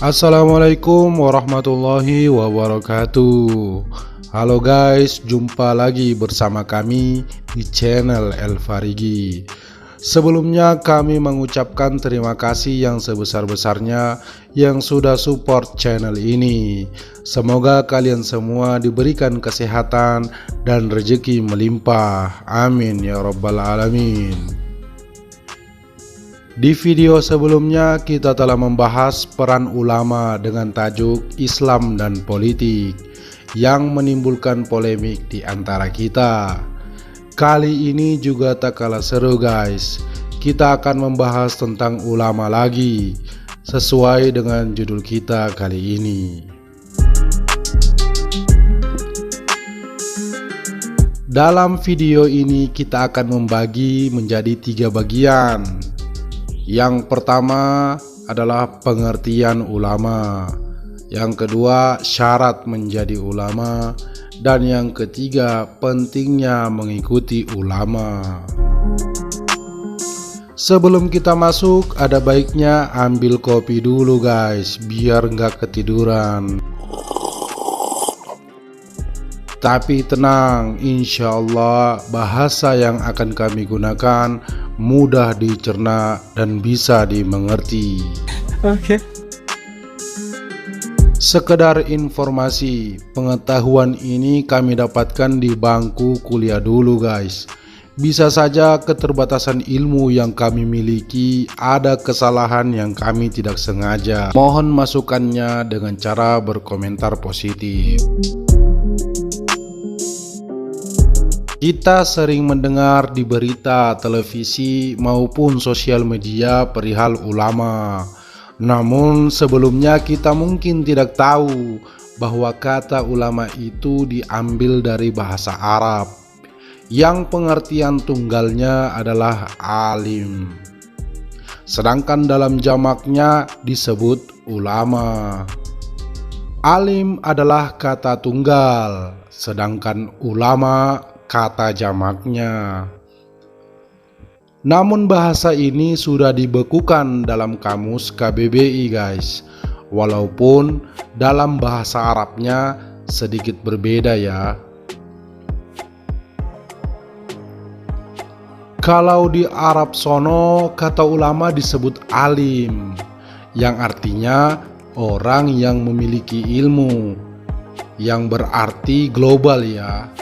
Assalamualaikum warahmatullahi wabarakatuh. Halo guys, jumpa lagi bersama kami di channel El Farigi. Sebelumnya kami mengucapkan terima kasih yang sebesar-besarnya yang sudah support channel ini. Semoga kalian semua diberikan kesehatan dan rezeki melimpah. Amin ya rabbal alamin. Di video sebelumnya kita telah membahas peran ulama dengan tajuk Islam dan Politik yang menimbulkan polemik di antara kita. Kali ini juga tak kalah seru guys. Kita akan membahas tentang ulama lagi, sesuai dengan judul kita kali ini. Dalam video ini kita akan membagi menjadi 3 bagian. Yang pertama adalah pengertian ulama, yang kedua syarat menjadi ulama, dan yang ketiga pentingnya mengikuti ulama. Sebelum kita masuk, ada baiknya ambil kopi dulu guys, biar nggak ketiduran. Tapi tenang, insya Allah bahasa yang akan kami gunakan mudah dicerna dan bisa dimengerti. Oke. Sekedar informasi, pengetahuan ini kami dapatkan di bangku kuliah dulu guys. Bisa saja keterbatasan ilmu yang kami miliki, ada kesalahan yang kami tidak sengaja. Mohon masukannya dengan cara berkomentar positif. Kita sering mendengar di berita, televisi, maupun sosial media perihal ulama. Namun sebelumnya kita mungkin tidak tahu bahwa kata ulama itu diambil dari bahasa Arab, yang pengertian tunggalnya adalah alim. Sedangkan dalam jamaknya disebut ulama. Alim adalah kata tunggal, sedangkan ulama kata jamaknya. Namun bahasa ini sudah dibekukan dalam kamus KBBI guys. Walaupun dalam bahasa Arabnya sedikit berbeda ya. Kalau di Arab sono kata ulama disebut alim, yang artinya orang yang memiliki ilmu, yang berarti global ya.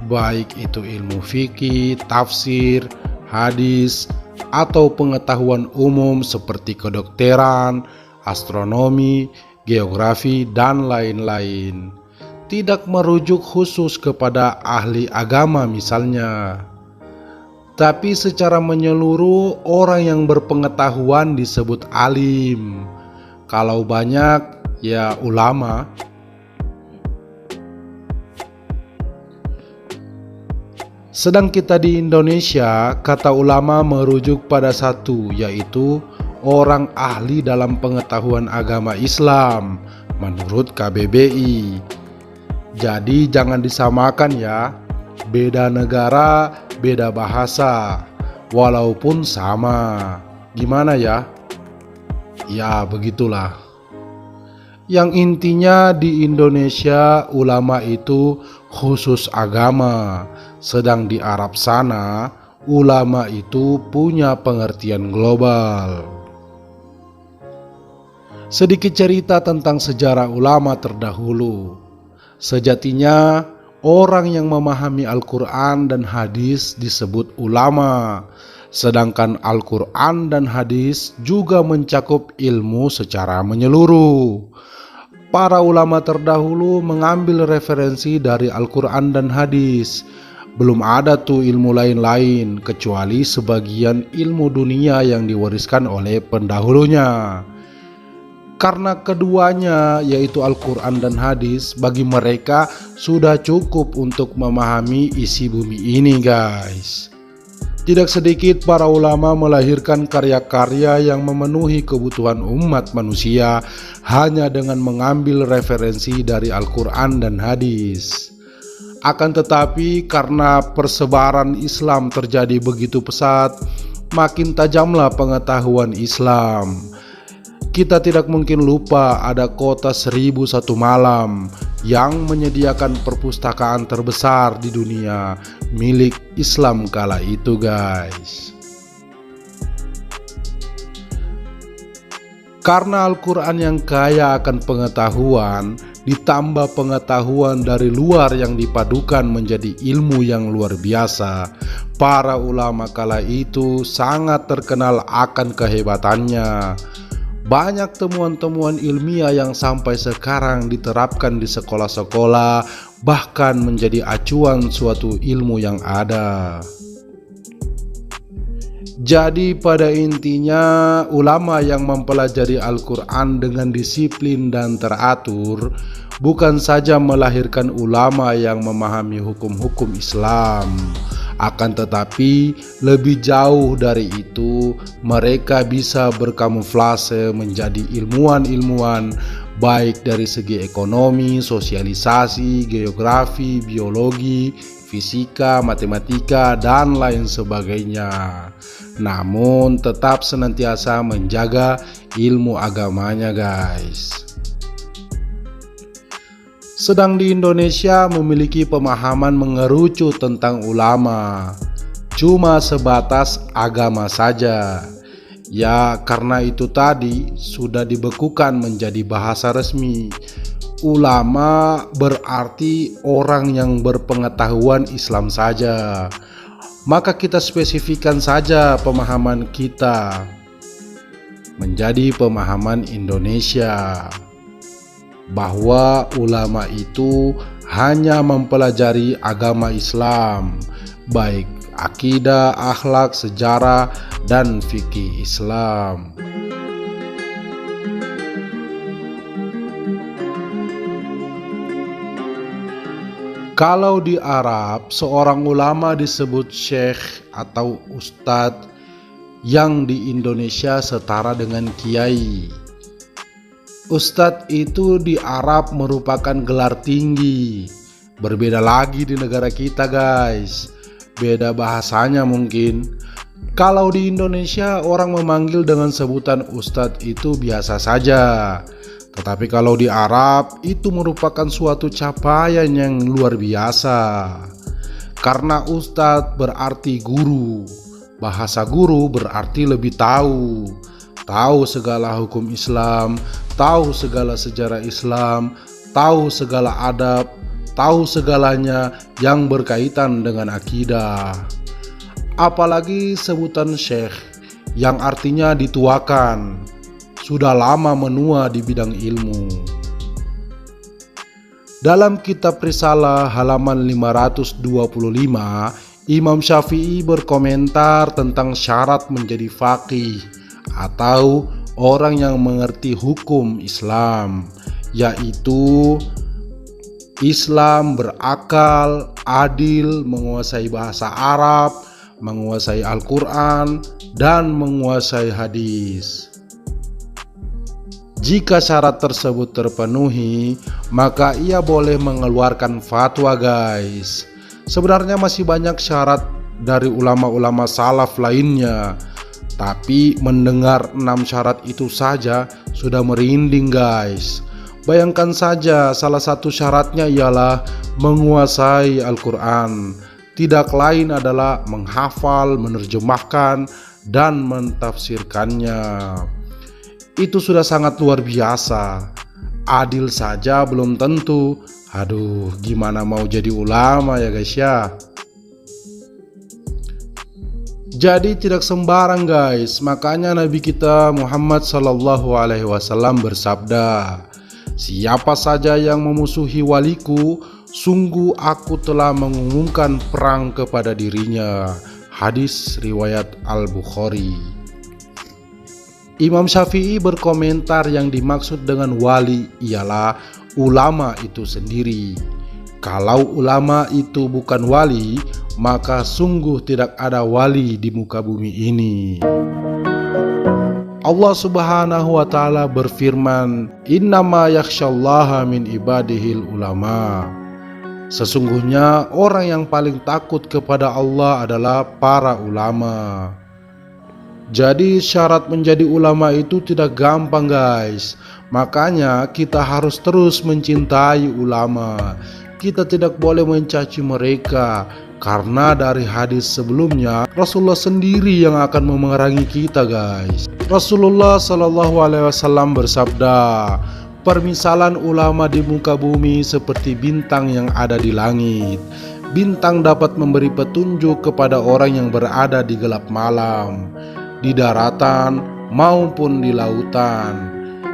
Baik itu ilmu fikih, tafsir, hadis, atau pengetahuan umum seperti kedokteran, astronomi, geografi, dan lain-lain. Tidak merujuk khusus kepada ahli agama misalnya. Tapi secara menyeluruh orang yang berpengetahuan disebut alim. Kalau banyak ya ulama. Sedang kita di Indonesia, kata ulama merujuk pada satu, yaitu orang ahli dalam pengetahuan agama Islam menurut KBBI. Jadi jangan disamakan ya, beda negara, beda bahasa, walaupun sama. Gimana ya? Ya begitulah. Yang intinya di Indonesia ulama itu khusus agama. Sedang di Arab sana, ulama itu punya pengertian global. Sedikit cerita tentang sejarah ulama terdahulu. Sejatinya, orang yang memahami Al-Quran dan hadis disebut ulama. Sedangkan Al-Quran dan hadis juga mencakup ilmu secara menyeluruh. Para ulama terdahulu mengambil referensi dari Al-Quran dan hadis. Belum ada tuh ilmu lain-lain kecuali sebagian ilmu dunia yang diwariskan oleh pendahulunya. Karena keduanya yaitu Al-Quran dan hadis bagi mereka sudah cukup untuk memahami isi bumi ini guys. Tidak sedikit para ulama melahirkan karya-karya yang memenuhi kebutuhan umat manusia hanya dengan mengambil referensi dari Al-Quran dan hadis. Akan tetapi karena persebaran Islam terjadi begitu pesat, makin tajamlah pengetahuan Islam. Kita tidak mungkin lupa ada kota 1001 Malam yang menyediakan perpustakaan terbesar di dunia milik Islam kala itu, guys. Karena Al-Quran yang kaya akan pengetahuan, ditambah pengetahuan dari luar yang dipadukan menjadi ilmu yang luar biasa, para ulama kala itu sangat terkenal akan kehebatannya. Banyak temuan-temuan ilmiah yang sampai sekarang diterapkan di sekolah-sekolah, bahkan menjadi acuan suatu ilmu yang ada. Jadi pada intinya, ulama yang mempelajari Al-Quran dengan disiplin dan teratur bukan saja melahirkan ulama yang memahami hukum-hukum Islam, akan tetapi lebih jauh dari itu, mereka bisa berkamuflase menjadi ilmuwan-ilmuwan baik dari segi ekonomi, sosialisasi, geografi, biologi, fisika, matematika, dan lain sebagainya. Namun tetap senantiasa menjaga ilmu agamanya, guys. Sedang di Indonesia memiliki pemahaman mengerucut tentang ulama, cuma sebatas agama saja. Ya, karena itu tadi sudah dibekukan menjadi bahasa resmi. Ulama berarti orang yang berpengetahuan Islam saja. Maka kita spesifikkan saja pemahaman kita menjadi pemahaman Indonesia, bahwa ulama itu hanya mempelajari agama Islam, baik akidah, akhlak, sejarah, dan fikih Islam. Kalau di Arab, seorang ulama disebut syekh atau ustadz, yang di Indonesia setara dengan kiai. Ustadz itu di Arab merupakan gelar tinggi. Berbeda lagi di negara kita, guys. Beda bahasanya mungkin. Kalau di Indonesia orang memanggil dengan sebutan ustadz itu biasa saja. Tetapi kalau di Arab itu merupakan suatu capaian yang luar biasa. Karena ustadz berarti guru. Bahasa guru berarti lebih tahu. Tahu segala hukum Islam, tahu segala sejarah Islam, tahu segala adab, tahu segalanya yang berkaitan dengan akidah. Apalagi sebutan syekh yang artinya dituakan, sudah lama menua di bidang ilmu. Dalam kitab Risalah halaman 525, Imam Syafi'i berkomentar tentang syarat menjadi faqih atau orang yang mengerti hukum Islam, yaitu Islam berakal, adil, menguasai bahasa Arab, menguasai Al-Quran, dan menguasai hadis. Jika syarat tersebut terpenuhi, maka ia boleh mengeluarkan fatwa, guys. Sebenarnya masih banyak syarat dari ulama-ulama salaf lainnya, tapi mendengar 6 syarat itu saja sudah merinding, guys. Bayangkan saja, salah satu syaratnya ialah menguasai Al-Quran. Tidak lain adalah menghafal, menerjemahkan, dan mentafsirkannya. Itu sudah sangat luar biasa. Adil saja belum tentu. Aduh, gimana mau jadi ulama ya, guys ya. Jadi tidak sembarang, guys. Makanya Nabi kita Muhammad SAW bersabda, "Siapa saja yang memusuhi waliku, sungguh aku telah mengumumkan perang kepada dirinya." Hadis riwayat Al-Bukhari. Imam Syafi'i berkomentar yang dimaksud dengan wali ialah ulama itu sendiri. Kalau ulama itu bukan wali, maka sungguh tidak ada wali di muka bumi ini. Allah Subhanahu wa ta'ala berfirman, "Innama yakhsyallaha min ibadihil ulama." Sesungguhnya orang yang paling takut kepada Allah adalah para ulama. Jadi syarat menjadi ulama itu tidak gampang guys. Makanya kita harus terus mencintai ulama. Kita tidak boleh mencaci mereka, karena dari hadis sebelumnya Rasulullah sendiri yang akan memerangi kita guys. Rasulullah Shallallahu Alaihi Wasallam bersabda, permisalan ulama di muka bumi seperti bintang yang ada di langit. Bintang dapat memberi petunjuk kepada orang yang berada di gelap malam, di daratan maupun di lautan.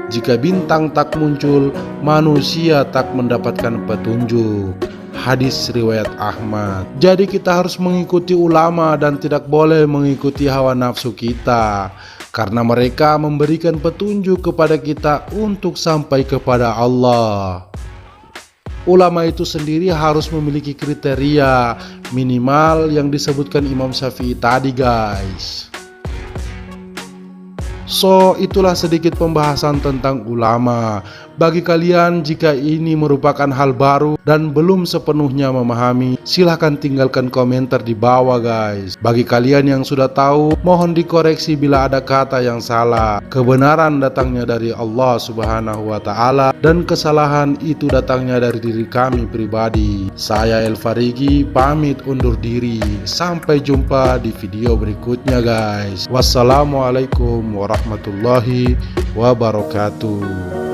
Jika bintang tak muncul, manusia tak mendapatkan petunjuk. Hadis riwayat Ahmad. Jadi kita harus mengikuti ulama dan tidak boleh mengikuti hawa nafsu kita, karena mereka memberikan petunjuk kepada kita untuk sampai kepada Allah. Ulama itu sendiri harus memiliki kriteria minimal yang disebutkan Imam Syafi'i tadi guys. So, itulah sedikit pembahasan tentang ulama. Bagi kalian jika ini merupakan hal baru dan belum sepenuhnya memahami, silahkan tinggalkan komentar di bawah guys. Bagi kalian yang sudah tahu, mohon dikoreksi bila ada kata yang salah. Kebenaran datangnya dari Allah Subhanahu wa Ta'ala, dan kesalahan itu datangnya dari diri kami pribadi. Saya El Farigi pamit undur diri. Sampai jumpa di video berikutnya guys. Wassalamualaikum warahmatullahi wabarakatuh.